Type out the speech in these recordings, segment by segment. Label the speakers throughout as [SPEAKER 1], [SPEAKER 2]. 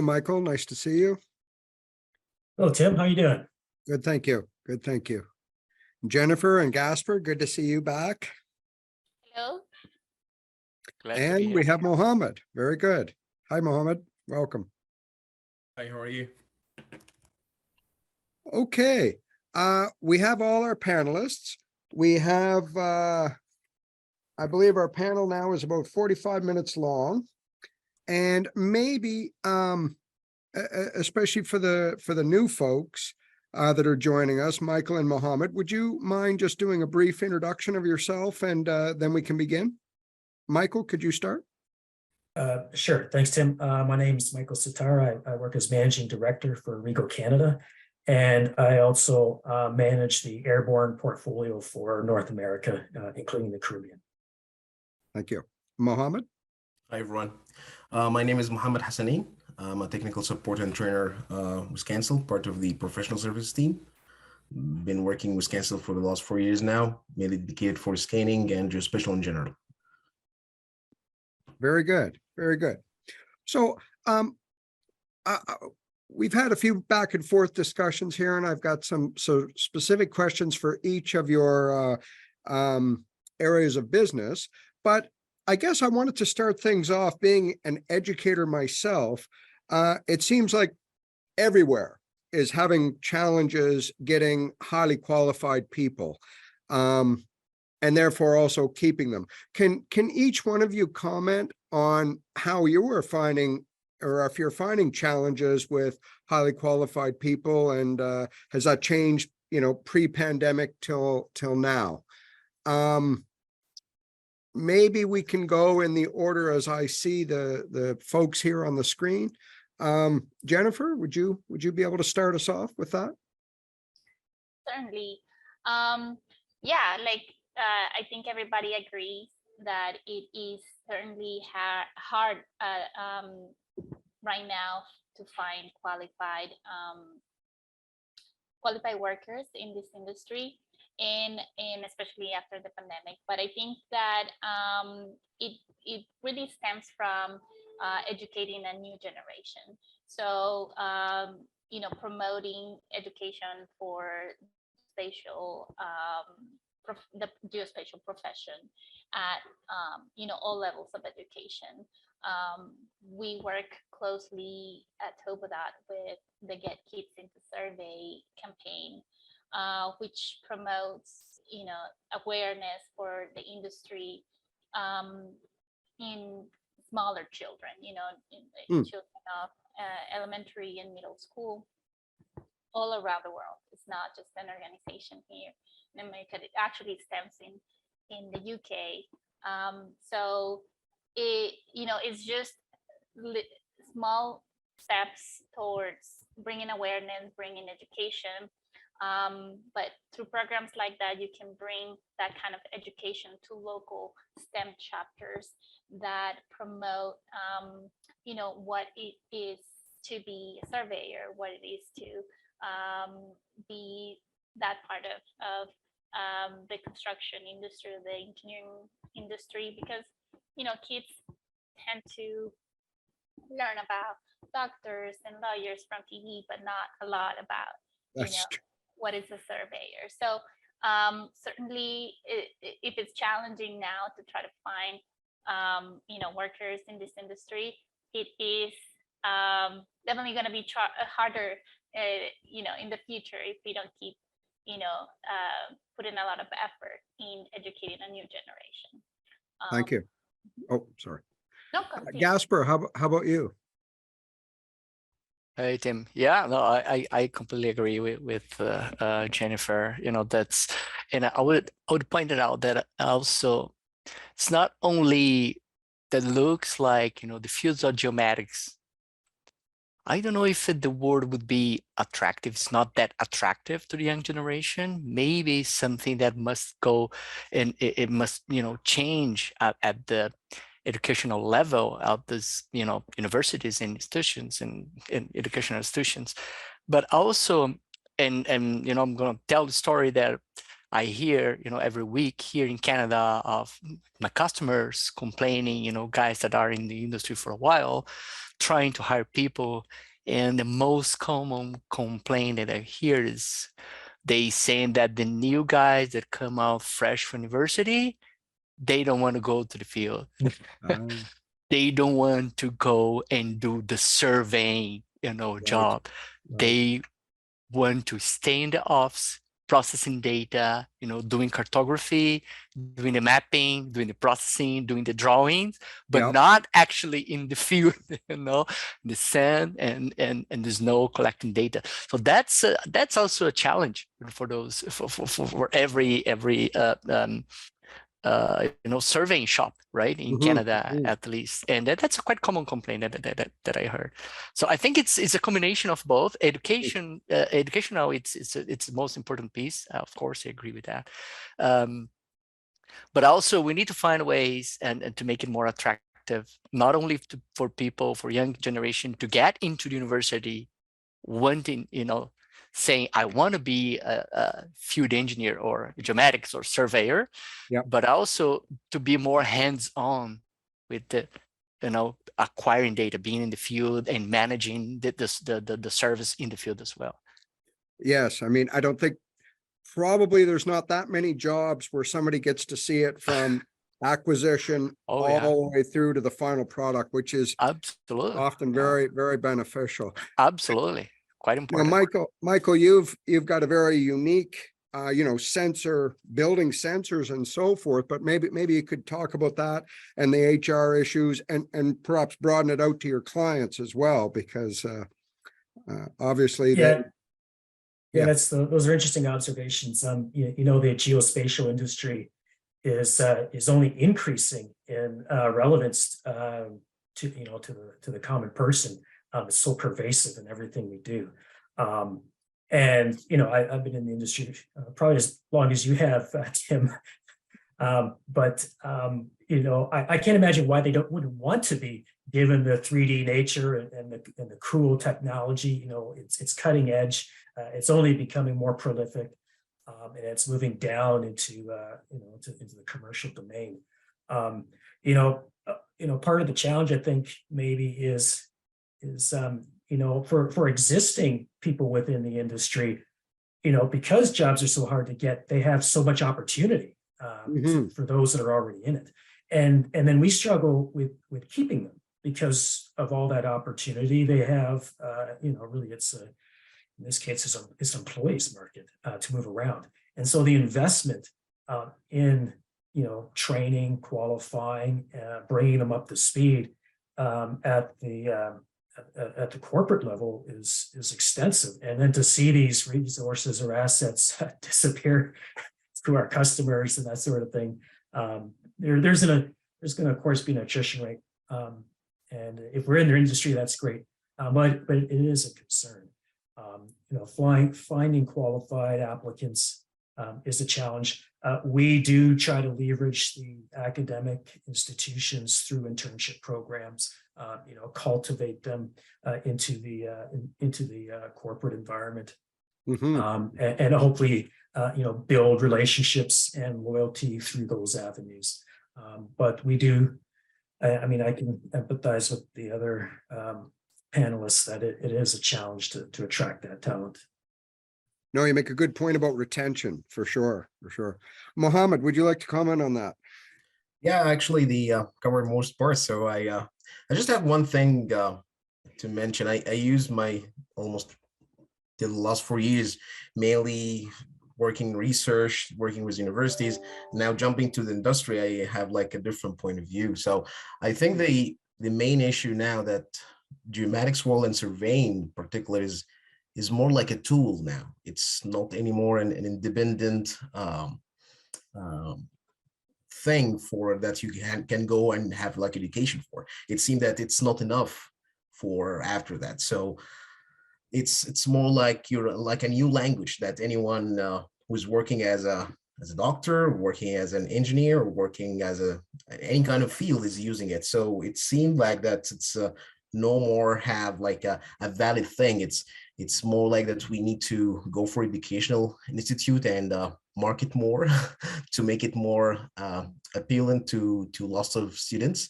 [SPEAKER 1] Michael. Nice to see you.
[SPEAKER 2] Hello, Tim. How you doing?
[SPEAKER 1] Good, thank you. Good, thank you. Jennifer and Gaspar, good to see you back.
[SPEAKER 3] Hello.
[SPEAKER 4] Glad to be
[SPEAKER 1] And
[SPEAKER 4] here.
[SPEAKER 1] we have Mohamed. Very good. Hi, Mohamed. Welcome.
[SPEAKER 5] Hi, how are you?
[SPEAKER 1] Okay. We have all our panelists. We have, I believe our panel now is about 45 minutes long. And maybe, especially for the new folks that are joining us, Michael and Mohamed, would you mind just doing a brief introduction of yourself and then we can begin? Michael, could you start?
[SPEAKER 2] Sure. Thanks, Tim. My name is Michael Sitar. I work as Managing Director for RIEGL Canada, and I also manage the airborne portfolio for North America, including the Caribbean.
[SPEAKER 1] Thank you. Mohamed?
[SPEAKER 5] Hi, everyone. My name is Mohamed Hassanein. I'm a technical support and trainer with Cansel, part of the professional services team. Been working with Cansel for the last 4 years now, mainly dedicated for scanning and geospatial in general.
[SPEAKER 1] Very good. Very good. So we've had a few back and forth discussions here, and I've got some specific questions for each of your areas of business. But I guess I wanted to start things off being an educator myself. It seems like everywhere is having challenges getting highly qualified people. And therefore also keeping them. Can each one of you comment on how you are finding, or if you're finding challenges with highly qualified people, and has that changed, pre-pandemic till now? Maybe we can go in the order as I see the folks here on the screen. Jennifer, would you be able to start us off with that?
[SPEAKER 3] Certainly. Yeah, I think everybody agrees that it is certainly hard right now to find qualified workers in this industry, and especially after the pandemic. But I think that it really stems from educating a new generation. So promoting education for spatial the geospatial profession at all levels of education. We work closely at TopoDOT with the Get Kids Into Survey campaign, which promotes awareness for the industry in smaller children, in children of elementary and middle school all around the world. It's not just an organization here in America. It actually stems in the UK. So it's just small steps towards bringing awareness, bringing education. But through programs like that, you can bring that kind of education to local STEM chapters that promote, what it is to be a surveyor, what it is to be that part of the construction industry, the engineering industry, because kids tend to learn about doctors and lawyers from TV, but not a lot about what is a surveyor. So certainly, if it's challenging now to try to find workers in this industry, it is definitely going to be harder in the future if we don't keep putting a lot of effort in educating a new generation.
[SPEAKER 1] Thank you. Oh, sorry.
[SPEAKER 3] No,
[SPEAKER 1] Gaspar, how about you?
[SPEAKER 4] Hey, Tim. Yeah, no, I completely agree with Jennifer. That's, and I would point it out that also it's not only that looks like the fields of geomatics. I don't know if the word would be attractive. It's not that attractive to the young generation. Maybe something that must go, and it must change at the educational level of this universities and institutions and educational institutions. But also, and I'm going to tell the story that I hear, every week here in Canada of my customers complaining, guys that are in the industry for a while, trying to hire people. And the most common complaint that I hear is they saying that the new guys that come out fresh from university, they don't want to go to the field. They don't want to go and do the surveying, job.
[SPEAKER 1] Right.
[SPEAKER 4] They want to stay in the office, processing data, doing cartography, doing the mapping, doing the processing, doing the drawings, but
[SPEAKER 1] Yep.
[SPEAKER 4] not actually in the field, the sand and the snow collecting data. So that's also a challenge for those for every surveying shop, right, in Canada at least, and that's a quite common complaint that I heard. So I think it's a combination of both. Education, educational, it's the most important piece. Of course, I agree with that, but also we need to find ways and to make it more attractive, not only for people, for young generation to get into the university, wanting, saying, I want to be a field engineer or geomatics or surveyor, but also to be more hands-on with the, acquiring data, being in the field and managing the service in the field as well.
[SPEAKER 1] Yes, I mean, I don't think probably there's not that many jobs where somebody gets to see it from acquisition all the way through to the final product, which is
[SPEAKER 4] absolutely
[SPEAKER 1] often very, very beneficial.
[SPEAKER 4] Absolutely. Quite important.
[SPEAKER 1] Now, Michael, you've got a very unique, sensor, building sensors and so forth, but maybe you could talk about that and the HR issues and perhaps broaden it out to your clients as well, because obviously
[SPEAKER 2] those are interesting observations. The geospatial industry is only increasing in relevance to the common person. It's so pervasive in everything we do. I've been in the industry probably as long as you have, Tim. But I can't imagine why they wouldn't want to be, given the 3D nature and the cool technology. It's cutting edge. It's only becoming more prolific, and it's moving down into the commercial domain. Part of the challenge, I think, maybe is for existing people within the industry, because jobs are so hard to get, they have so much opportunity for those that are already in it, and then we struggle with keeping them because of all that opportunity they have. Really, it's in this case it's an employees market to move around, and so the investment in training, qualifying, bringing them up to speed at the corporate level is extensive, and then to see these resources or assets disappear to our customers and that sort of thing, there's going to of course be an attrition rate, and if we're in their industry, that's great, but it is a concern. Finding qualified applicants is a challenge. We do try to leverage the academic institutions through internship programs, cultivate them into the corporate environment, and hopefully, build relationships and loyalty through those avenues. But we do, I can empathize with the other panelists that it is a challenge to attract that talent.
[SPEAKER 1] No, you make a good point about retention, for sure. Mohamed, would you like to comment on that?
[SPEAKER 5] Yeah, actually, the covered most parts. So I just have one thing to mention. I use my almost the last 4 years mainly working in research, working with universities. Now jumping to the industry, I have like a different point of view. So I think the main issue now that geomatics world and surveying in particular is more like a tool now. It's not anymore an independent thing for that you can go and have like education for. It seemed that it's not enough for after that. So it's more like you're like a new language that anyone who's working as a doctor, working as an engineer, or working as any kind of field is using it. So it seemed like that it's no more have like a valid thing. It's more like that we need to go for educational institute and market more to make it more appealing to lots of students.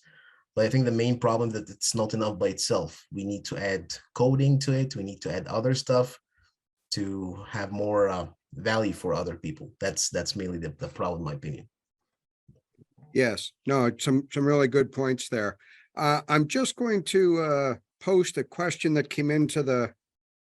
[SPEAKER 5] But I think the main problem that it's not enough by itself. We need to add coding to it. We need to add other stuff to have more value for other people. That's mainly the problem, in my opinion.
[SPEAKER 1] Yes, no, some really good points there. I'm just going to post a question that came into the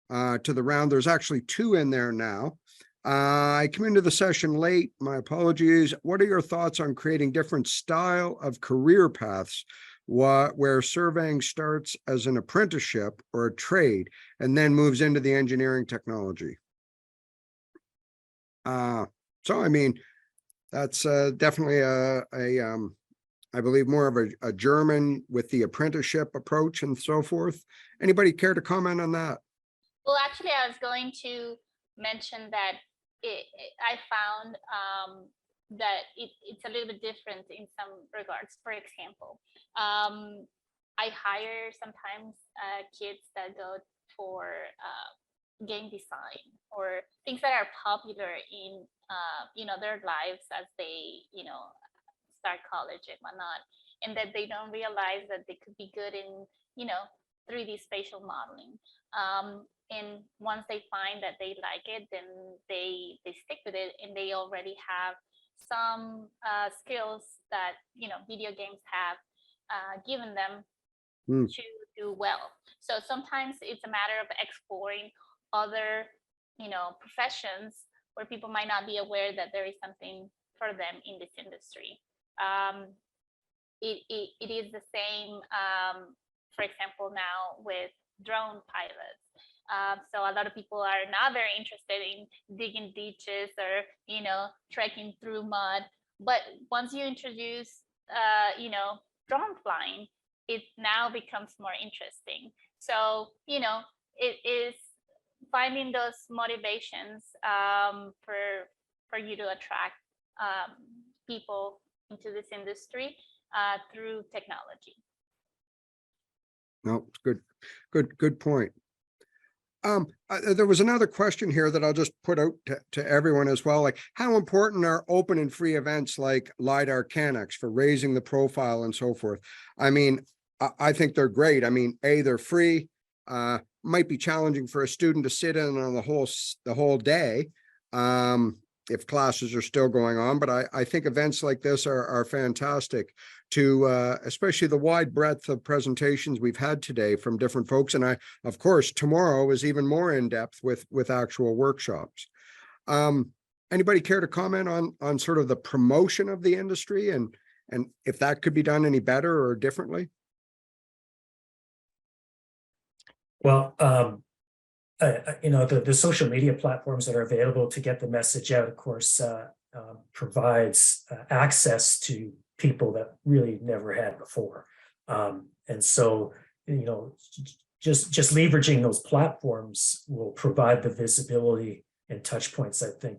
[SPEAKER 1] round. There's actually two in there now. I came into the session late. My apologies. What are your thoughts on creating different style of career paths where surveying starts as an apprenticeship or a trade and then moves into the engineering technology? So, I mean, that's definitely I believe more of a German with the apprenticeship approach and so forth. Anybody care to comment on that?
[SPEAKER 3] Well, actually, I was going to mention that I found that it's a little bit different in some regards. For example, I hire sometimes kids that go for game design or things that are popular in their lives as they start college and whatnot, and that they don't realize that they could be good in 3D spatial modeling. And once they find that they like it, then they stick with it, and they already have some skills that video games have given them to do well. So sometimes it's a matter of exploring other professions where people might not be aware that there is something for them in this industry. It is the same, for example, now with drone pilots. So a lot of people are not very interested in digging ditches or trekking through mud, but once you introduce drone flying, it now becomes more interesting. So it is finding those motivations for you to attract people into this industry through technology.
[SPEAKER 1] No, it's good point. There was another question here that I'll just put out to everyone as well. Like, how important are open and free events like Lidar CANEX for raising the profile and so forth? I mean, I think they're great. I mean, they're free. Might be challenging for a student to sit in on the whole day if classes are still going on, but I think events like this are fantastic to especially the wide breadth of presentations we've had today from different folks. And of course, tomorrow is even more in depth with actual workshops. Anybody care to comment on sort of the promotion of the industry and if that could be done any better or differently?
[SPEAKER 2] Well, the social media platforms that are available to get the message out, of course, provides access to people that really never had before. And so, just leveraging those platforms will provide the visibility and touch points, I think,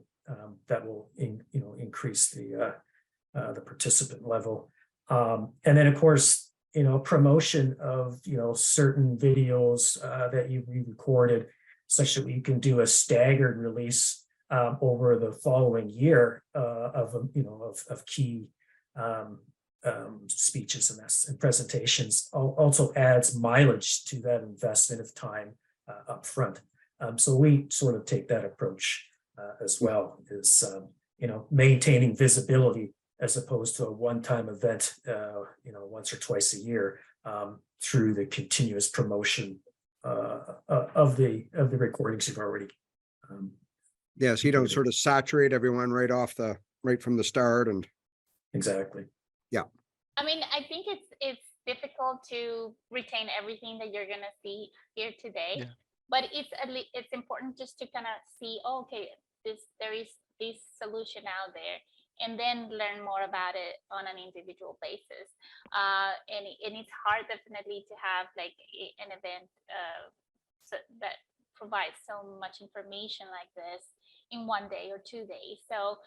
[SPEAKER 2] that will increase the participant level. And then, of course, promotion of certain videos that you recorded, such that we can do a staggered release over the following year of key speeches and presentations. Also adds mileage to that investment of time up front. So we sort of take that approach as well, is maintaining visibility as opposed to a one-time event, once or twice a year, through the continuous promotion of the recordings you've already.
[SPEAKER 1] Yes, you don't sort of saturate everyone right from the start, and
[SPEAKER 2] exactly.
[SPEAKER 1] Yeah.
[SPEAKER 3] I mean, I think it's difficult to retain everything that you're gonna see here today, but it's important just to kind of see, okay, there is this solution out there, and then learn more about it on an individual basis. And it's hard definitely to have like an event that provides so much information like this in 1 day or 2 days. So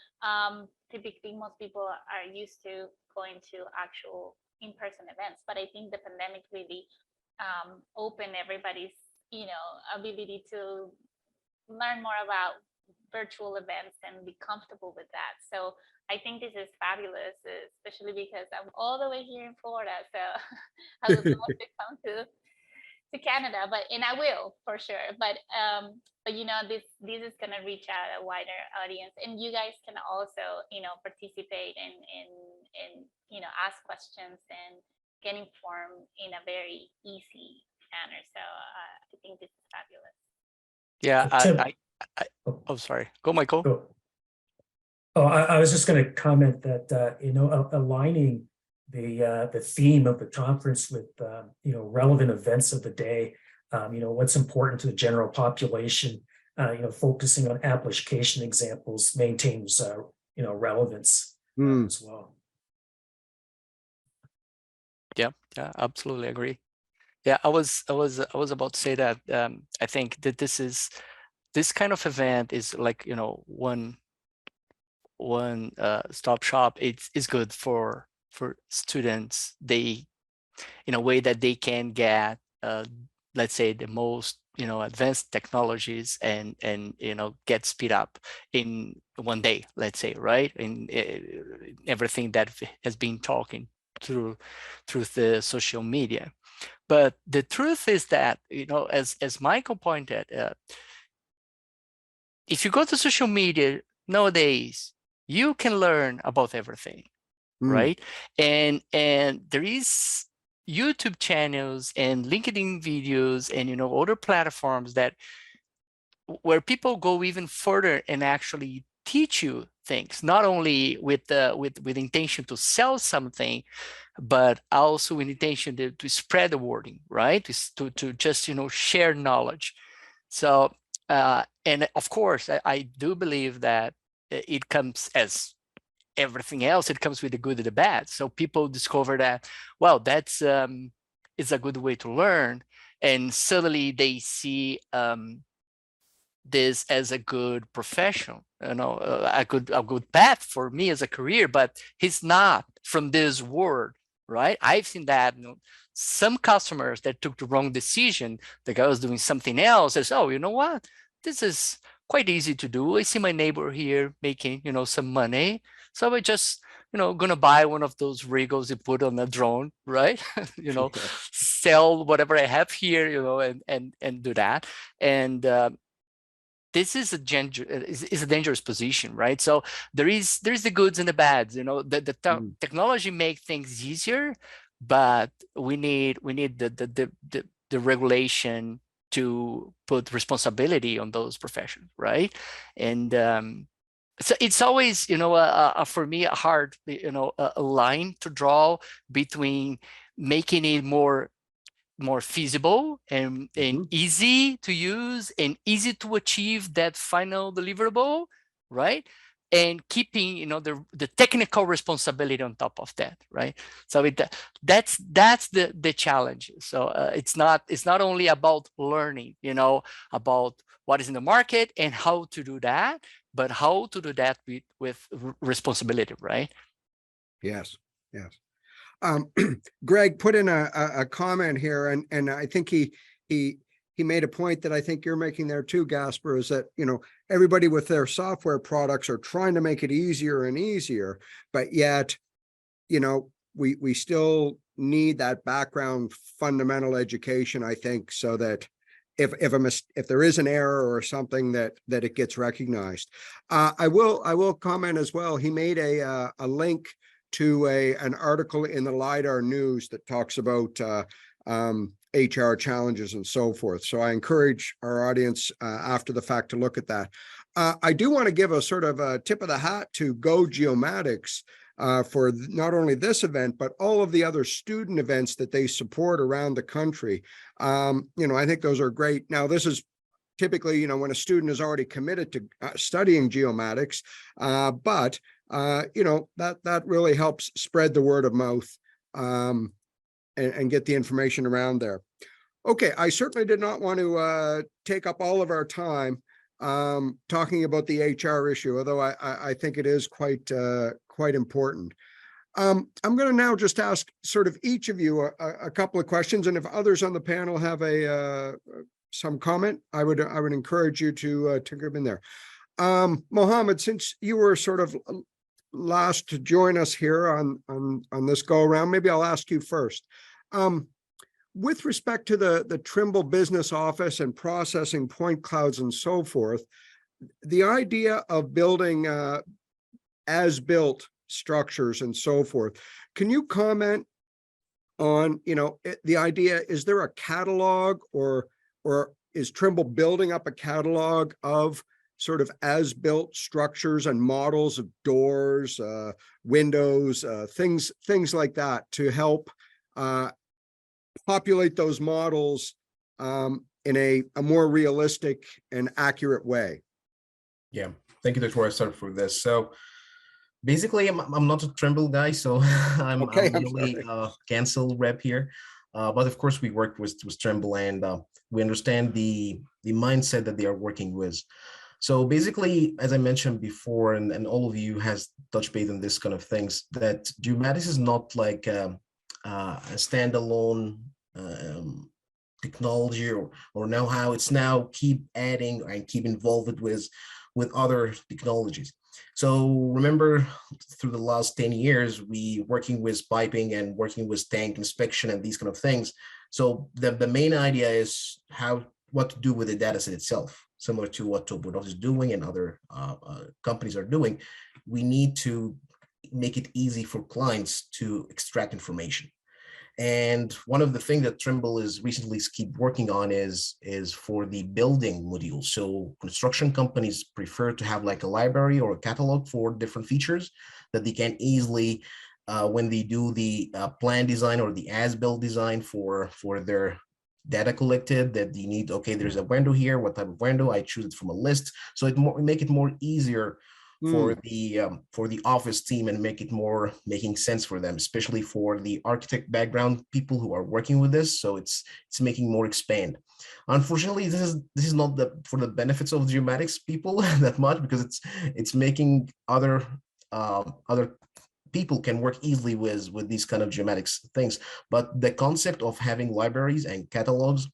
[SPEAKER 3] typically most people are used to going to actual in-person events, but I think the pandemic really opened everybody's ability to learn more about virtual events and be comfortable with that. So I think this is fabulous, especially because I'm all the way here in Florida. So I would love to come to Canada, and I will for sure. But this is gonna reach out a wider audience, and you guys can also participate and ask questions and get informed in a very easy manner. So I think this is fabulous.
[SPEAKER 4] Yeah,
[SPEAKER 2] Tim,
[SPEAKER 4] oh, sorry. Go, Michael.
[SPEAKER 2] Go. Oh, I was just going to comment that aligning the theme of the conference with relevant events of the day, what's important to the general population, focusing on application examples maintains relevance as well.
[SPEAKER 4] Yeah, absolutely agree. Yeah, I was about to say that I think that this kind of event is like one stop shop. It's good for students. They in a way that they can get let's say the most advanced technologies and get speed up in one day, let's say, right? In everything that has been talking through the social media. But the truth is that, as Michael pointed, if you go to social media nowadays, you can learn about everything, right? And there is YouTube channels and LinkedIn videos and other platforms where people go even further and actually teach you things, not only with intention to sell something, but also with intention to spread the wording, right? To just share knowledge. So and of course, I do believe that it comes as everything else. It comes with the good and the bad. So people discover that, well, that's is a good way to learn, and suddenly they see this as a good profession, a good path for me as a career. But he's not from this world, right? I've seen that some customers that took the wrong decision, the guy was doing something else, says, oh, you know what, this is quite easy to do. I see my neighbor here making some money, so I just gonna buy one of those RIEGLs you put on a drone, right? Sell whatever I have here, and do that. And this is a dangerous position, right? So there's the goods and the bads. The technology make things easier, but we need the regulation to put responsibility on those professions, right? And so it's always for me a hard a line to draw between making it more feasible and easy to use and easy to achieve that final deliverable, right? And keeping the technical responsibility on top of that, right? So that's the challenge. So it's not only about learning about what is in the market and how to do that, but how to do that with responsibility, right?
[SPEAKER 1] Yes. Greg put in a comment here, and I think he made a point that I think you're making there too, Gaspar, is that everybody with their software products are trying to make it easier and easier, but yet we still need that background fundamental education, I think, so that if there is an error or something that it gets recognized. I will comment as well. He made a link to an article in the Lidar News that talks about HR challenges and so forth. So I encourage our audience after the fact to look at that. I do want to give a sort of a tip of the hat to Go Geomatics for not only this event, but all of the other student events that they support around the country. I think those are great. Now, this is typically, when a student is already committed to studying geomatics, but that really helps spread the word of mouth and get the information around there. Okay, I certainly did not want to take up all of our time talking about the HR issue, although I think it is quite important. I'm going to now just ask sort of each of you a couple of questions, and if others on the panel have some comment, I would encourage you to come in there. Mohamed, since you were sort of last to join us here on this go around, maybe I'll ask you first. With respect to the Trimble business office and processing point clouds and so forth, the idea of building as-built structures and so forth, can you comment on, the idea, is there a catalog or is Trimble building up a catalog of sort of as-built structures and models of doors, windows, things like that to help populate those models in a more realistic and accurate way?
[SPEAKER 5] Yeah, thank you, Dr. Webster, for this. So basically, I'm not a Trimble guy, so I'm the only Cansel rep here. But of course, we work with Trimble, and we understand the mindset that they are working with. So basically, as I mentioned before, and all of you has touched base on this kind of things, that Geomatics is not like a standalone technology or know-how. It's now keep adding and keep involved with other technologies. So remember, through the last 10 years, we working with piping and working with tank inspection and these kind of things. So the main idea is what to do with the data set itself, similar to what TopoDOT is doing and other companies are doing. We need to make it easy for clients to extract information. And one of the things that Trimble is recently keep working on is for the building module. So construction companies prefer to have like a library or a catalog for different features that they can easily, when they do the plan design or the as-built design for their data collected, that you need, okay, there's a window here, what type of window, I choose it from a list. So it make it more easier for the office team and make it more making sense for them, especially for the architect background people who are working with this. So it's making more expand. Unfortunately, this is not for the benefits of Geomatics people that much, because it's making other people can work easily with these kind of Geomatics things. But the concept of having libraries and catalogs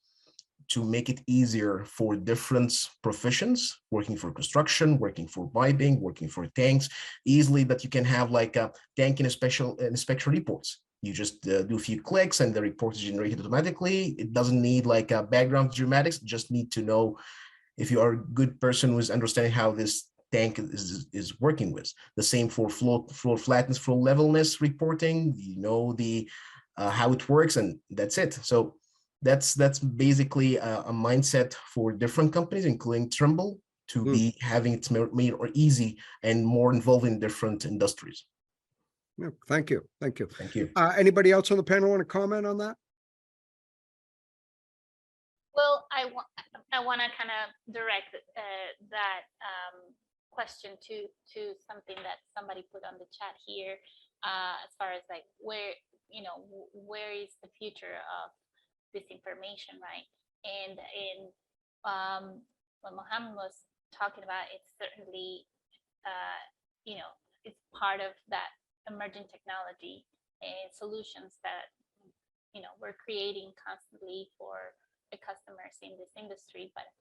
[SPEAKER 5] to make it easier for different professions, working for construction, working for piping, working for tanks, easily, that you can have like a tank inspection reports. You just do a few clicks and the report is generated automatically. It doesn't need like a background Geomatics, just need to know if you are a good person who's understanding how this tank is working with. The same for floor flatness, floor levelness reporting, the how it works, and that's it. So that's basically a mindset for different companies, including Trimble, to be having it made or easy and more involved in different industries.
[SPEAKER 1] Yeah, thank you.
[SPEAKER 5] Thank you.
[SPEAKER 1] Anybody else on the panel want to comment on that?
[SPEAKER 3] Well, I want to kind of direct that question to something that somebody put on the chat here, as far as like where is the future of this information, right? And what Mohamed was talking about, it's certainly it's part of that emerging technology and solutions that we're creating constantly for the customers in this industry. But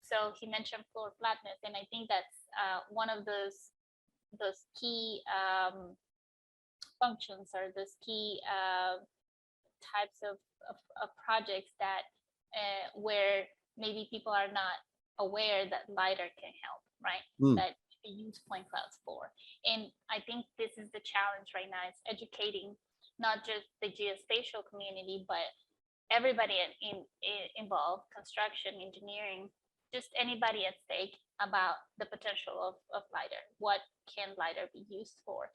[SPEAKER 3] so he mentioned floor flatness, and I think that's one of those key functions, or those key types of projects that where maybe people are not aware that LiDAR can help, right? That you use point clouds for. And I think this is the challenge right now, is educating not just the geospatial community, but everybody involved, construction, engineering, just anybody at stake, about the potential of LiDAR. What can LiDAR be used for?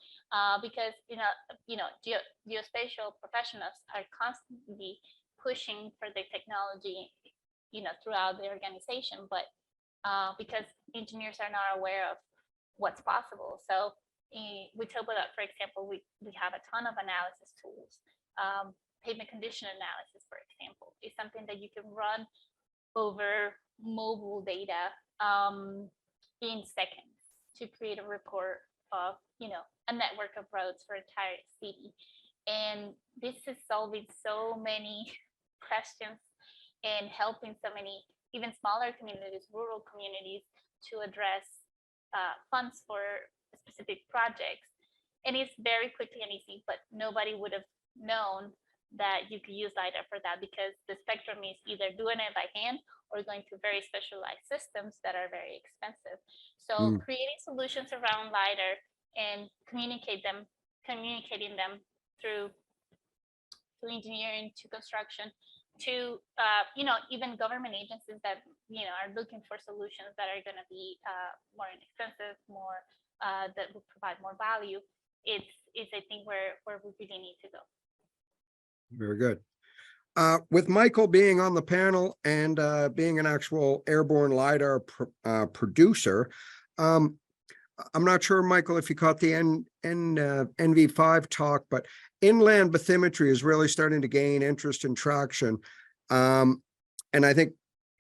[SPEAKER 3] Because geospatial professionals are constantly pushing for the technology, throughout the organization, but because engineers are not aware of what's possible. So with TopoDOT, for example, we have a ton of analysis tools. Pavement condition analysis, for example, is something that you can run over mobile data in seconds to create a report of a network of roads for an entire city. And this is solving so many questions in helping so many even smaller communities, rural communities, to address funds for specific projects. And it's very quickly and easy, but nobody would have known that you could use LiDAR for that, because the spectrum is either doing it by hand or going to very specialized systems that are very expensive. So creating solutions around LiDAR and communicating them through engineering to construction to even government agencies that are looking for solutions that are going to be more inexpensive, more that will provide more value. It's I think where we really need to go.
[SPEAKER 1] Very good. With Michael being on the panel and being an actual airborne LiDAR producer, I'm not sure, Michael, if you caught the NV5 talk, but inland bathymetry is really starting to gain interest and traction. And I think,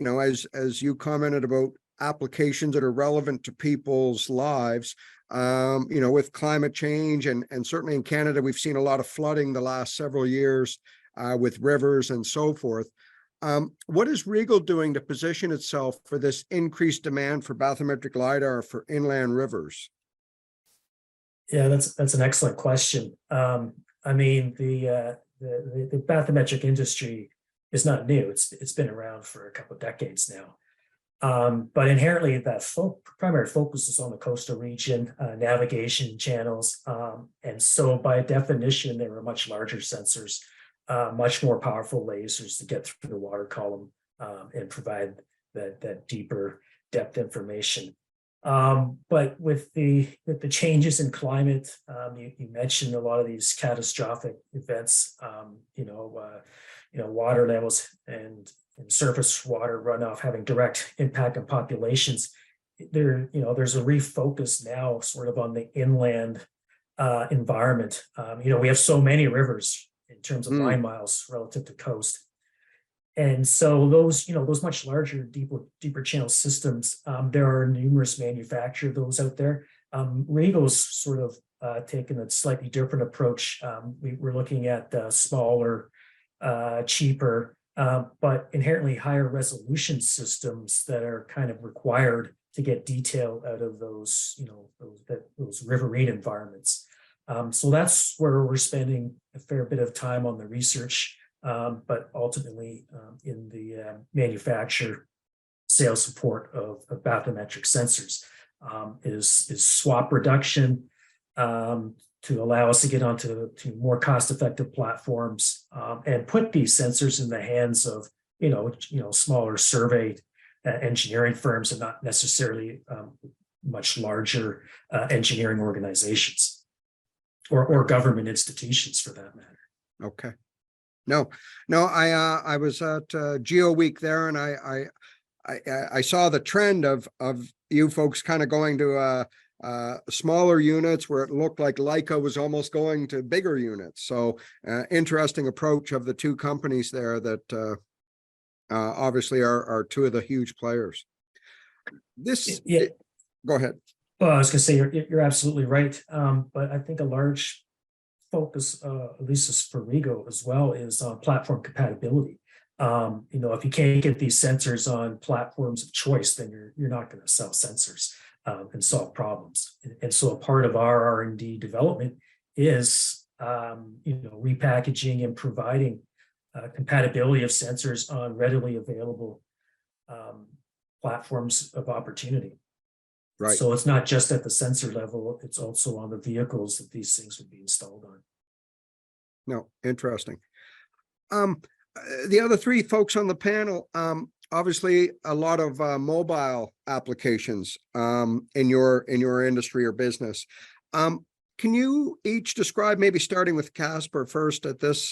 [SPEAKER 1] as you commented about applications that are relevant to people's lives, with climate change and certainly in Canada, we've seen a lot of flooding the last several years with rivers and so forth. What is RIEGL doing to position itself for this increased demand for bathymetric LiDAR for inland rivers?
[SPEAKER 2] Yeah, that's an excellent question. I mean, the bathymetric industry is not new. It's been around for a couple of decades now. But inherently, that primary focus is on the coastal region, navigation channels. And so by definition, there are much larger sensors, much more powerful lasers to get through the water column and provide that deeper depth information. But with the changes in climate, you mentioned a lot of these catastrophic events, water levels and surface water runoff having direct impact on populations. There's a refocus now sort of on the inland environment. We have so many rivers in terms of line miles relative to coast. And so those much larger, deeper channel systems, there are numerous manufacturers of those out there. RIEGL's sort of taken a slightly different approach. We're looking at smaller, cheaper, but inherently higher resolution systems that are kind of required to get detail out of those riverine environments. So that's where we're spending a fair bit of time on the research, but ultimately in the manufacture, sales support of bathymetric sensors is swap reduction to allow us to get onto more cost-effective platforms and put these sensors in the hands of smaller survey engineering firms and not necessarily much larger engineering organizations or government institutions for that matter.
[SPEAKER 1] Okay. No, I was at Geo Week there, and I saw the trend of you folks kind of going to smaller units where it looked like Leica was almost going to bigger units. So interesting approach of the two companies there that obviously are two of the huge players. Go ahead.
[SPEAKER 2] Well, I was going to say you're absolutely right, but I think a large focus, at least for RIEGL as well, is on platform compatibility. If you can't get these sensors on platforms of choice, then you're not going to sell sensors and solve problems. And so a part of our R&D development is repackaging and providing compatibility of sensors on readily available platforms of opportunity.
[SPEAKER 1] Right.
[SPEAKER 2] So it's not just at the sensor level, it's also on the vehicles that these things would be installed on.
[SPEAKER 1] No, interesting. The other three folks on the panel, obviously a lot of mobile applications in your industry or business. Can you each describe, maybe starting with Gaspar first at this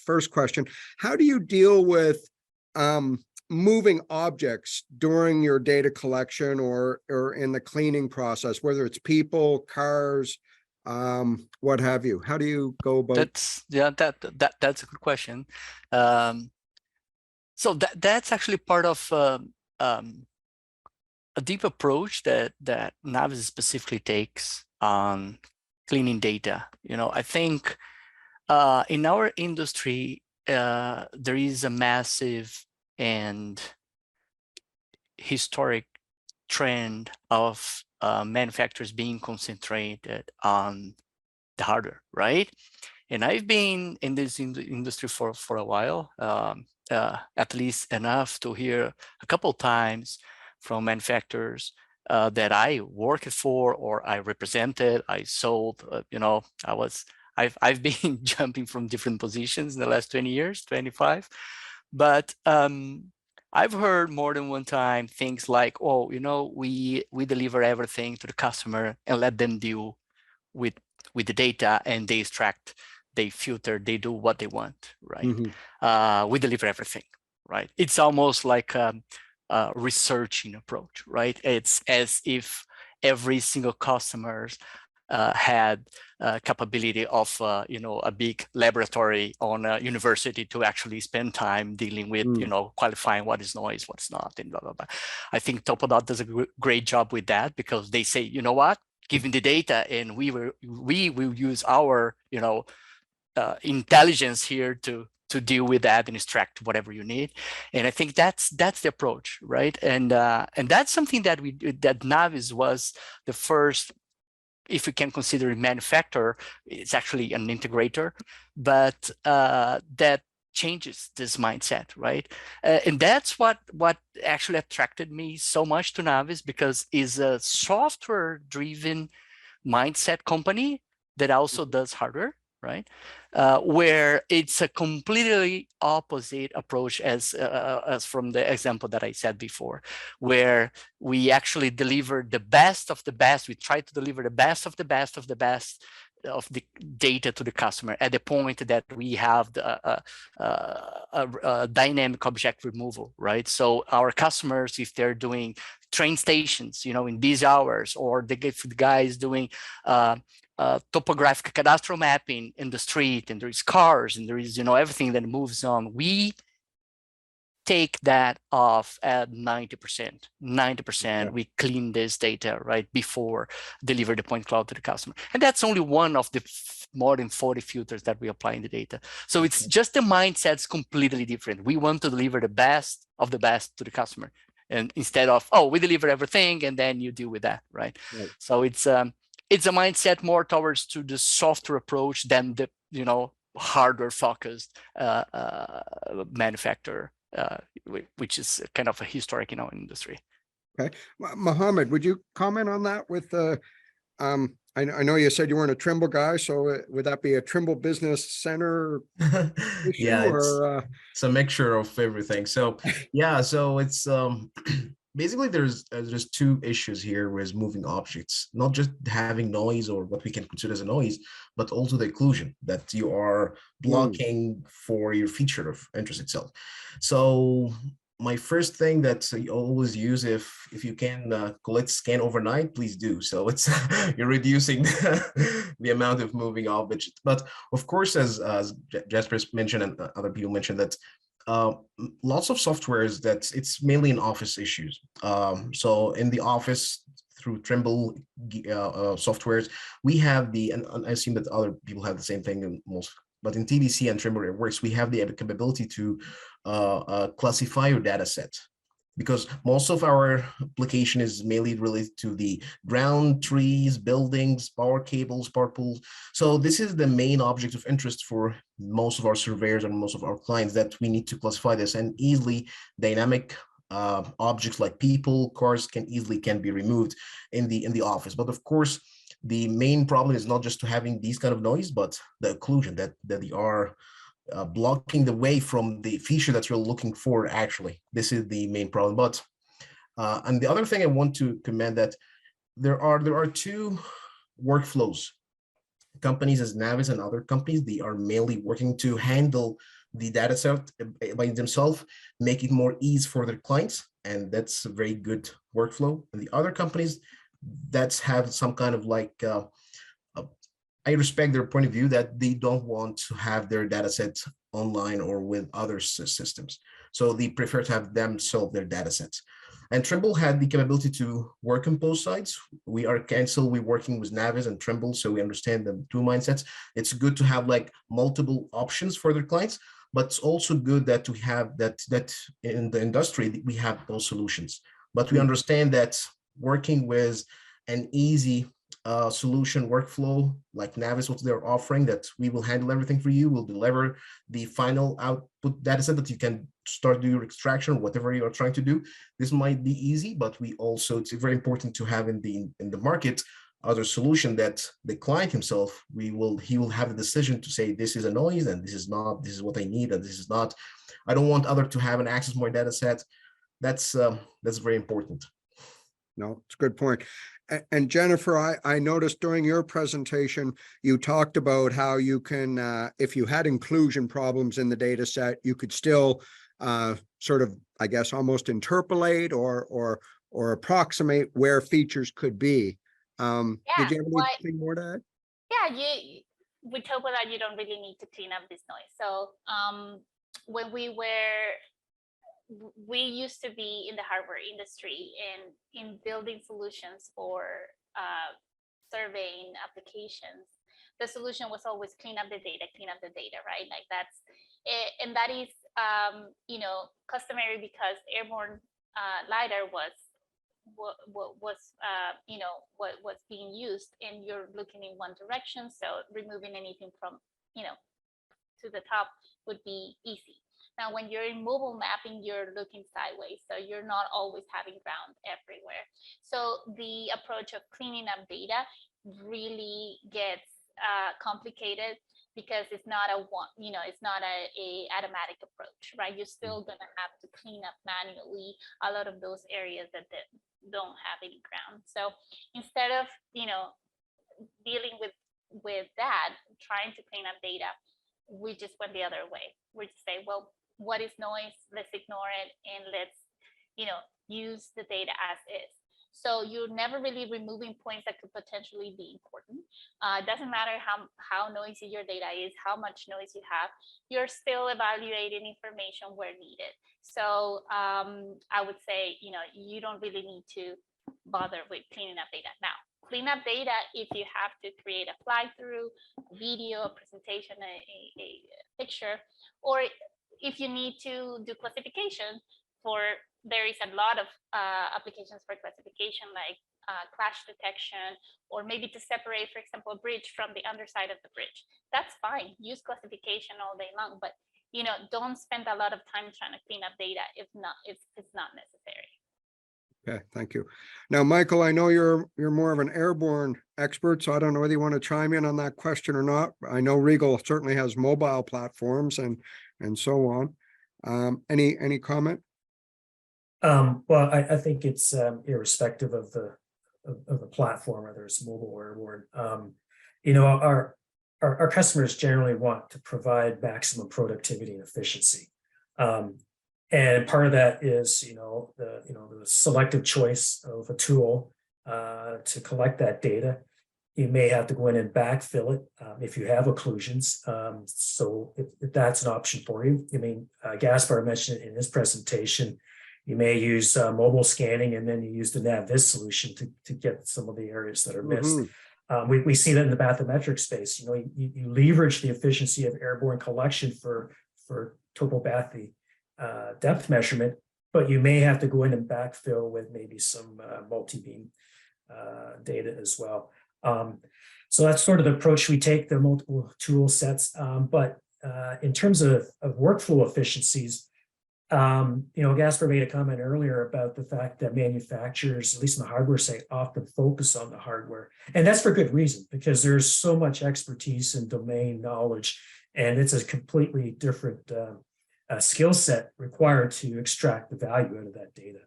[SPEAKER 1] first question, how do you deal with moving objects during your data collection or in the cleaning process, whether it's people, cars, what have you? How do you go about?
[SPEAKER 4] That's a good question. So that's actually part of a deep approach that NavVis specifically takes on cleaning data. I think in our industry, there is a massive and historic trend of manufacturers being concentrated on the hardware, right? And I've been in this industry for a while, at least enough to hear a couple times from manufacturers that I worked for or I represented, I sold. I've been jumping from different positions in the last 20 years, 25, but I've heard more than one time things like, oh, we deliver everything to the customer and let them deal with the data, and they extract, they filter, they do what they want, right? We deliver everything, right? It's almost like a researching approach, right? It's as if every single customer had capability of a big laboratory on a university to actually spend time dealing with qualifying what is noise, what's not, and blah blah blah. I think TopoDOT does a great job with that, because they say, you know what, given the data, and we will use our intelligence here to deal with that and extract whatever you need. And I think that's the approach, right? And that's something that that NavVis was the first, if we can consider a manufacturer. It's actually an integrator, but that changes this mindset, right? And that's what actually attracted me so much to NavVis, because it's a software-driven mindset company that also does hardware, right? Where it's a completely opposite approach as from the example that I said before, where we actually deliver the best of the best. We try to deliver the best of the best of the best of the data to the customer at the point that we have the dynamic object removal, right? So our customers, if they're doing train stations, in these hours, or the guys doing topographic cadastral mapping in the street, and there is cars, and there is everything that moves on, we take that off at 90%. 90%, we clean this data right before deliver the point cloud to the customer. And that's only one of the more than 40 filters that we apply in the data. So it's just the mindset's completely different. We want to deliver the best of the best to the customer. And instead of, oh, we deliver everything and then you deal with that, right? So it's a mindset more towards to the software approach than the, hardware focused manufacturer. Which is kind of a historic in our industry.
[SPEAKER 1] Okay, Mohamed, would you comment on that? With I know you said you weren't a Trimble guy, so would that be a Trimble Business Center issue?
[SPEAKER 5] Yeah,
[SPEAKER 1] or
[SPEAKER 5] it's a mixture of everything. So yeah, so it's basically there's two issues here with moving objects, not just having noise or what we can consider as a noise, but also the occlusion that you are blocking for your feature of interest itself. So my first thing that you always use, if you can collect scan overnight, please do. So it's you're reducing the amount of moving objects. But of course, as Gaspar mentioned and other people mentioned, that lots of softwares that it's mainly in office issues. So in the office, through Trimble softwares, we have and I assume that other people have the same thing in most, but in TBC and Trimble it works, we have the capability to classify your data set, because most of our application is mainly related to the ground, trees, buildings, power cables, power poles. So this is the main object of interest for most of our surveyors and most of our clients, that we need to classify this, and easily dynamic objects like people, cars can be removed in the office. But of course, the main problem is not just to having these kind of noise, but the occlusion that they are blocking the way from the feature that you're looking for. Actually, this is the main problem. But and the other thing I want to comment, that there are two workflows. Companies as NavVis and other companies, they are mainly working to handle the data set by themselves, make it more easy for their clients, and that's a very good workflow. And the other companies that have some kind of like I respect their point of view, that they don't want to have their data sets online or with other systems. So they prefer to have them solve their data sets. And Trimble had the capability to work on both sides. We are Cansel, we're working with NavVis and Trimble, so we understand the two mindsets. It's good to have like multiple options for their clients, but it's also good that we have that in the industry, we have those solutions. But we understand that working with an easy solution workflow like NavVis, what they're offering, that we will handle everything for you, we'll deliver the final output data set that you can start do your extraction, whatever you're trying to do. This might be easy, but we also, it's very important to have in the market other solution that the client himself, he will have the decision to say, this is a noise and this is not, this is what I need and this is not. I don't want other to have an access more data set. That's very important.
[SPEAKER 1] No, it's a good point. And Jennifer, I noticed during your presentation, you talked about how you can, if you had inclusion problems in the data set, you could still sort of, I guess, almost interpolate or approximate where features could be. Did you have anything more to add?
[SPEAKER 3] Yeah, with TopoDOT, you don't really need to clean up this noise. So when we used to be in the hardware industry and in building solutions for surveying applications, the solution was always clean up the data, right? Like that's it, and that is customary because airborne lidar was being used, and you're looking in one direction, so removing anything from to the top would be easy. Now, when you're in mobile mapping, you're looking sideways, so you're not always having ground everywhere. So the approach of cleaning up data really gets complicated because it's not a automatic approach, right? You're still gonna have to clean up manually a lot of those areas that don't have any ground. So instead of dealing with that, trying to clean up data, we just went the other way. We just say, well, what is noise? Let's ignore it and let's use the data as is. So you're never really removing points that could potentially be important. It doesn't matter how noisy your data is, how much noise you have, you're still evaluating information where needed. So I would say, you don't really need to bother with cleaning up data. Now, clean up data if you have to create a fly-through, video, a presentation, a picture, or if you need to do classification there is a lot of applications for classification, like crash detection, or maybe to separate, for example, a bridge from the underside of the bridge. That's fine. Use classification all day long, but don't spend a lot of time trying to clean up data if it's not necessary.
[SPEAKER 1] Okay, thank you. Now, Michael, I know you're more of an airborne expert, so I don't know whether you want to chime in on that question or not. I know RIEGL certainly has mobile platforms and so on. Any comment?
[SPEAKER 2] Well, I think it's irrespective of the platform, whether it's mobile or airborne. Our customers generally want to provide maximum productivity and efficiency. And part of that is, the selective choice of a tool to collect that data. You may have to go in and backfill it if you have occlusions. So if that's an option for you. Gaspar mentioned it in his presentation. You may use mobile scanning, and then you use the NavVis solution to get some of the areas that are missed. We see that in the bathymetric space. You leverage the efficiency of airborne collection for topobathy depth measurement, but you may have to go in and backfill with maybe some multi-beam data as well. So that's sort of the approach we take, the multiple tool sets. But in terms of workflow efficiencies, Gaspar made a comment earlier about the fact that manufacturers, at least in the hardware side, often focus on the hardware. And that's for good reason, because there's so much expertise and domain knowledge, and it's a completely different skill set required to extract the value out of that data.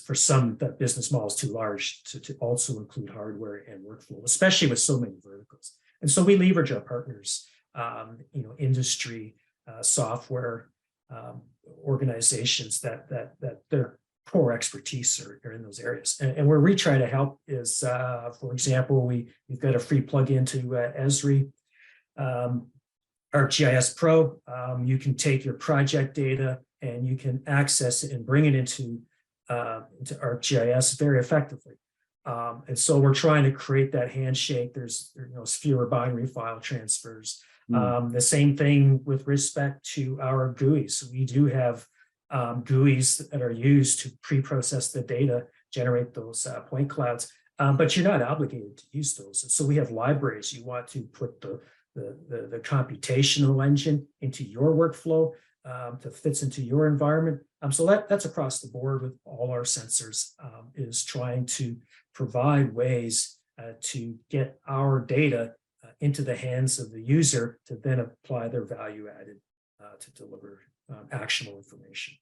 [SPEAKER 2] For some, that business model is too large to also include hardware and workflow, especially with so many verticals. And so we leverage our partners, industry, software, organizations that their core expertise are in those areas. And where we try to help is, for example, we've got a free plug-in to ESRI, ArcGIS Pro. You can take your project data and you can access it and bring it into ArcGIS very effectively. And so we're trying to create that handshake. There's fewer binary file transfers. The same thing with respect to our GUIs. We do have GUIs that are used to pre-process the data, generate those point clouds, but you're not obligated to use those. And so we have libraries. You want to put the computational engine into your workflow that fits into your environment. So that's across the board with all our sensors, is trying to provide ways to get our data into the hands of the user to then apply their value added to deliver actionable information.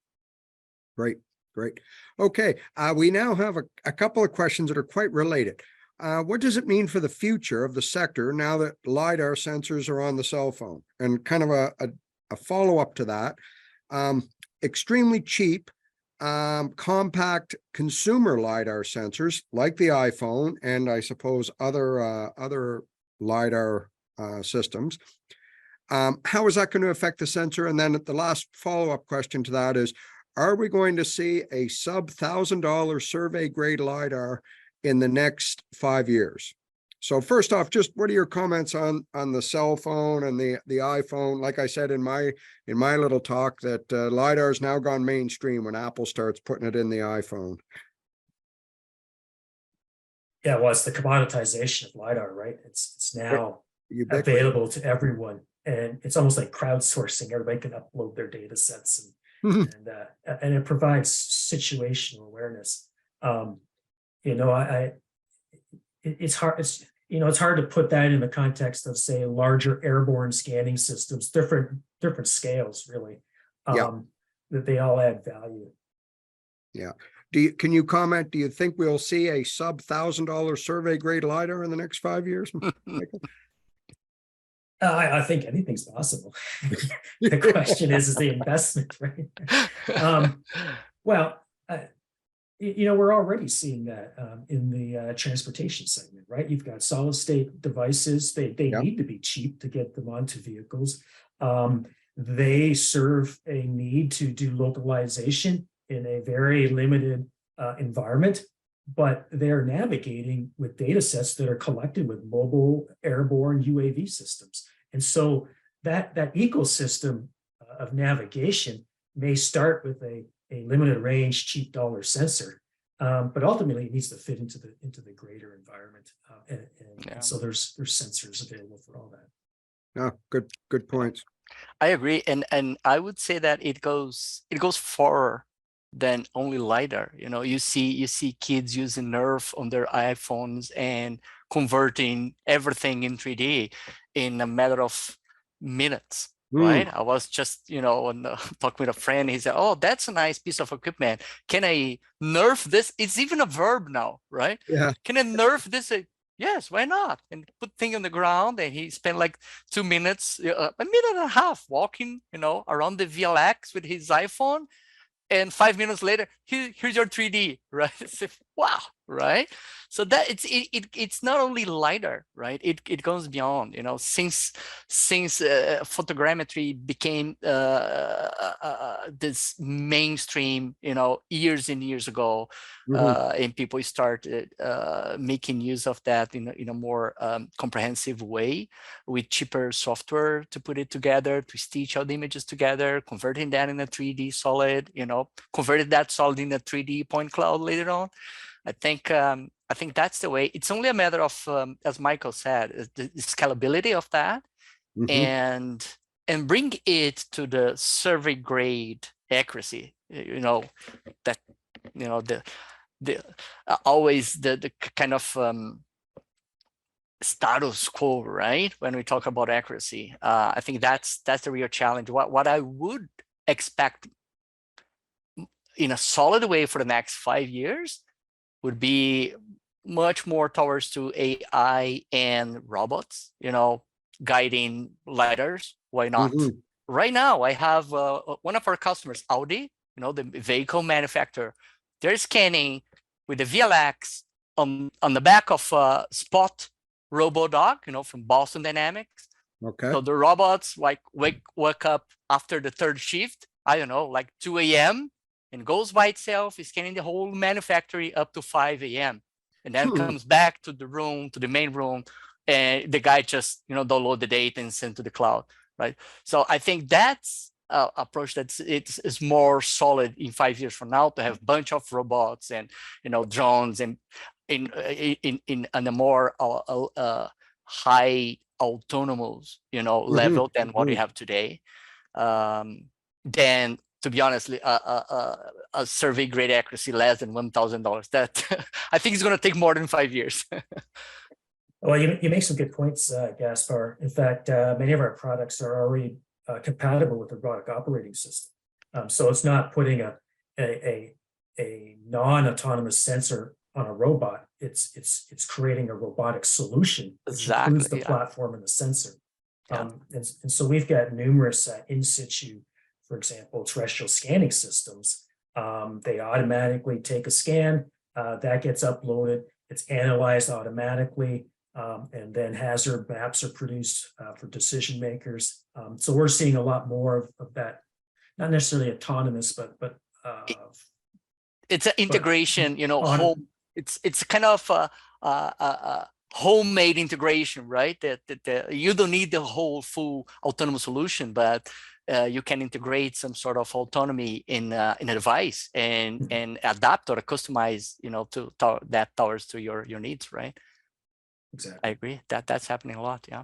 [SPEAKER 1] Great, great. Okay, we now have a couple of questions that are quite related. What does it mean for the future of the sector now that LiDAR sensors are on the cell phone? And kind of a follow-up to that, extremely cheap, compact consumer LiDAR sensors like the iPhone and I suppose other LiDAR systems. How is that going to affect the sensor? And then the last follow-up question to that is, are we going to see a sub $1,000 survey grade LiDAR in the next 5 years? So first off, just what are your comments on the cell phone and the iPhone? Like I said in my little talk, that LiDAR has now gone mainstream when Apple starts putting it in the iPhone.
[SPEAKER 2] Yeah, well, it's the commoditization of LiDAR, right? It's now available to everyone, and it's almost like crowdsourcing. Everybody can upload their data sets, and it provides situational awareness. It's hard. It's hard to put that in the context of, say, larger airborne scanning systems, different scales, really, that they all add value.
[SPEAKER 1] Yeah. Can you comment, do you think we'll see a sub $1,000 survey grade LiDAR in the next 5 years?
[SPEAKER 2] I think anything's possible. The question is the investment, right? We're already seeing that in the transportation segment, right? You've got solid state devices. They need to be cheap to get them onto vehicles. They serve a need to do localization in a very limited environment, but they're navigating with data sets that are collected with mobile airborne UAV systems. And so that ecosystem of navigation may start with a limited range, cheap dollar sensor, but ultimately it needs to fit into the greater environment. And so there's sensors available for all that.
[SPEAKER 1] Yeah, good points.
[SPEAKER 4] I agree, and I would say that it goes far than only LiDAR. You see kids using NeRF on their iPhones and converting everything in 3D in a matter of minutes. Right? I was just, talking with a friend. He said, "Oh, that's a nice piece of equipment. Can I nerf this?" It's even a verb now, right?
[SPEAKER 1] Yeah.
[SPEAKER 4] Can I nerf this? Yes, why not? And put thing on the ground. And he spent like 2 minutes, a minute and a half walking, around the VLX with his iPhone. And 5 minutes later, here's your 3D, right? Wow, right? So that it's not only LiDAR, right? It goes beyond, since photogrammetry became this mainstream, years and years ago, and people started making use of that in a more comprehensive way with cheaper software to put it together, to stitch all the images together, converting that in a 3D solid, converted that solid in a 3D point cloud later on. I think that's the way. It's only a matter of, as Michael said, the scalability of that, and bring it to the survey grade accuracy. That always the kind of status quo, right? When we talk about accuracy, I think that's the real challenge. What I would expect in a solid way for the next 5 years would be much more towards to AI and robots, guiding LiDARs. Why not? Right now, I have one of our customers, Audi, the vehicle manufacturer. They're scanning with the VLX on the back of a Spot RoboDog, from Boston Dynamics.
[SPEAKER 1] Okay.
[SPEAKER 4] So the robots wake up after the third shift, I don't know, like 2 a.m. and goes by itself, scanning the whole manufactory up to 5 a.m. and then comes back to the main room and the guy just, download the data and send to the cloud, right? So I think that's a approach it's more solid in 5 years from now, to have a bunch of robots and, drones and in a more high autonomous, level than what we have today. Then, to be honest, a survey grade accuracy less than $1,000. That I think it's going to take more than 5 years.
[SPEAKER 2] Well, you make some good points, Gaspar. In fact, many of our products are already compatible with the robotic operating system. So it's not putting a non-autonomous sensor on a robot. It's creating a robotic solution which includes the platform and the sensor. And so we've got numerous in situ, for example, terrestrial scanning systems. They automatically take a scan, that gets uploaded, it's analyzed automatically, and then hazard maps are produced for decision makers. So we're seeing a lot more of that, not necessarily autonomous, but
[SPEAKER 4] it's an integration, it's kind of a homemade integration, right? That you don't need the whole full autonomous solution, but you can integrate some sort of autonomy in a device and adapt or customize, that towards to your needs, right?
[SPEAKER 2] Exactly.
[SPEAKER 4] I agree that's happening a lot. Yeah.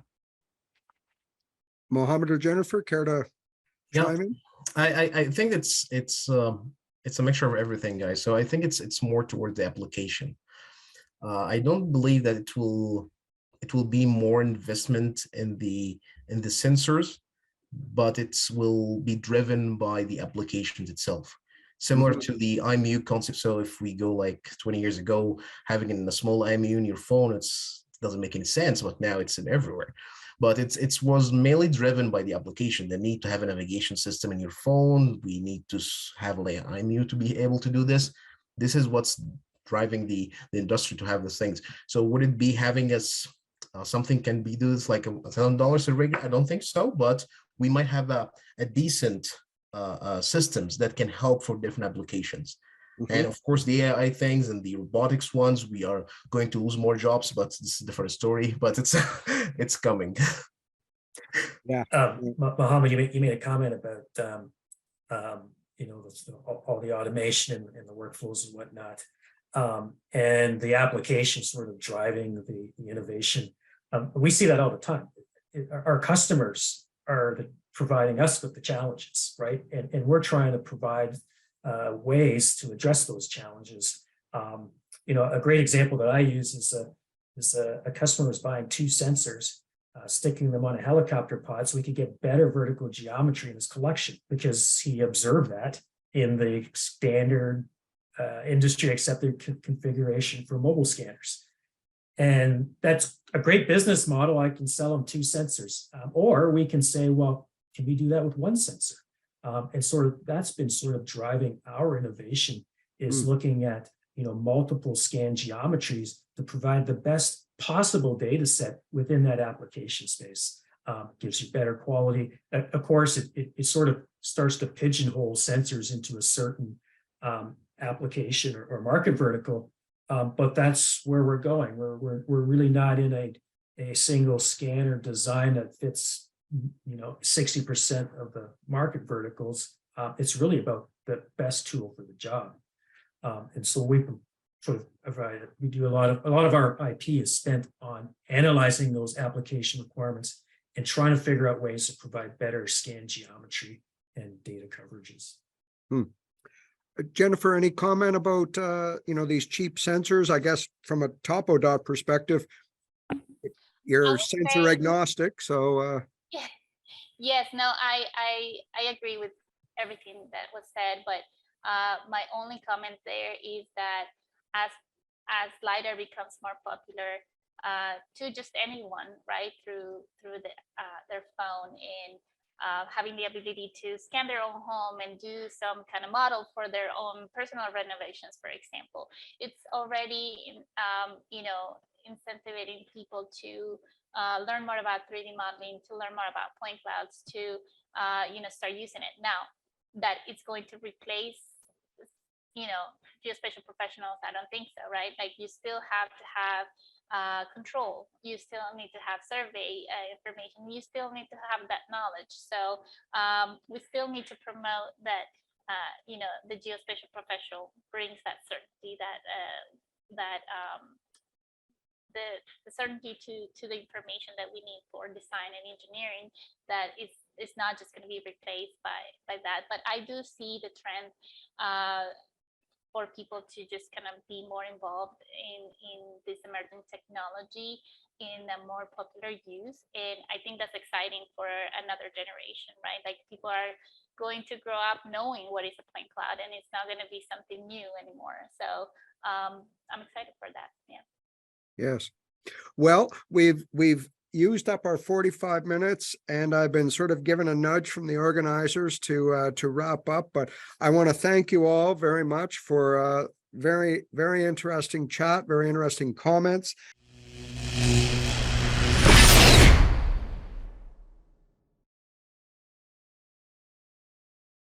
[SPEAKER 1] Mohamed or Jennifer, care to chime in?
[SPEAKER 5] I think it's a mixture of everything, guys. So I think it's more towards the application. I don't believe that it will be more investment in the sensors, but it will be driven by the applications itself, similar to the IMU concept. So if we go like 20 years ago, having a small IMU in your phone, it doesn't make any sense, but now it's in everywhere. But it was mainly driven by the application, the need to have a navigation system in your phone. We need to have like an IMU to be able to do this. This is what's driving the industry to have these things. So would it be having us something can be do this like $1,000 a rig? I don't think so, but we might have a decent systems that can help for different applications. And of course, the AI things and the robotics ones, we are going to lose more jobs, but this is a different story, but it's coming.
[SPEAKER 1] Yeah.
[SPEAKER 2] Mohamed, you made a comment about, all the automation and the workflows and whatnot, and the application sort of driving the innovation. We see that all the time. Our customers are providing us with the challenges, right? And we're trying to provide ways to address those challenges. A great example that I use is a customer was buying 2 sensors, sticking them on a helicopter pod so we could get better vertical geometry in his collection, because he observed that in the standard industry accepted configuration for mobile scanners. And that's a great business model. I can sell them 2 sensors, or we can say, well, can we do that with 1 sensor? And sort of that's been sort of driving our innovation, is looking at multiple scan geometries to provide the best possible data set within that application space. Gives you better quality. Of course, it sort of starts to pigeonhole sensors into a certain application or market vertical, but that's where we're going. We're really not in a single scanner design that fits 60% of the market verticals. It's really about the best tool for the job. And so we do a lot of our IP is spent on analyzing those application requirements and trying to figure out ways to provide better scan geometry and data coverages.
[SPEAKER 1] Jennifer, any comment about these cheap sensors? I guess from a TopoDOT perspective, you're sensor agnostic, so
[SPEAKER 3] Yes, no, I agree with everything that was said, but my only comment there is that as LiDAR becomes more popular to just anyone, right, through their phone, and having the ability to scan their own home and do some kind of model for their own personal renovations, for example, it's already incentivizing people to learn more about 3D modeling, to learn more about point clouds, to start using it. Now that it's going to replace geospatial professionals, I don't think so, right? Like, you still have to have control. You still need to have survey information. You still need to have that knowledge. So we still need to promote that. You know, the geospatial professional brings that certainty, that the certainty to the information that we need for design and engineering, that it's not just going to be replaced by that. But I do see the trend for people to just kind of be more involved in this emerging technology in a more popular use. And I think that's exciting for another generation, right? Like, people are going to grow up knowing what is a point cloud, and it's not going to be something new anymore. So I'm excited for that. Yeah.
[SPEAKER 1] Yes. Well, we've used up our 45 minutes, and I've been sort of given a nudge from the organizers to wrap up, but I want to thank you all very much for very, very interesting chat, very interesting comments.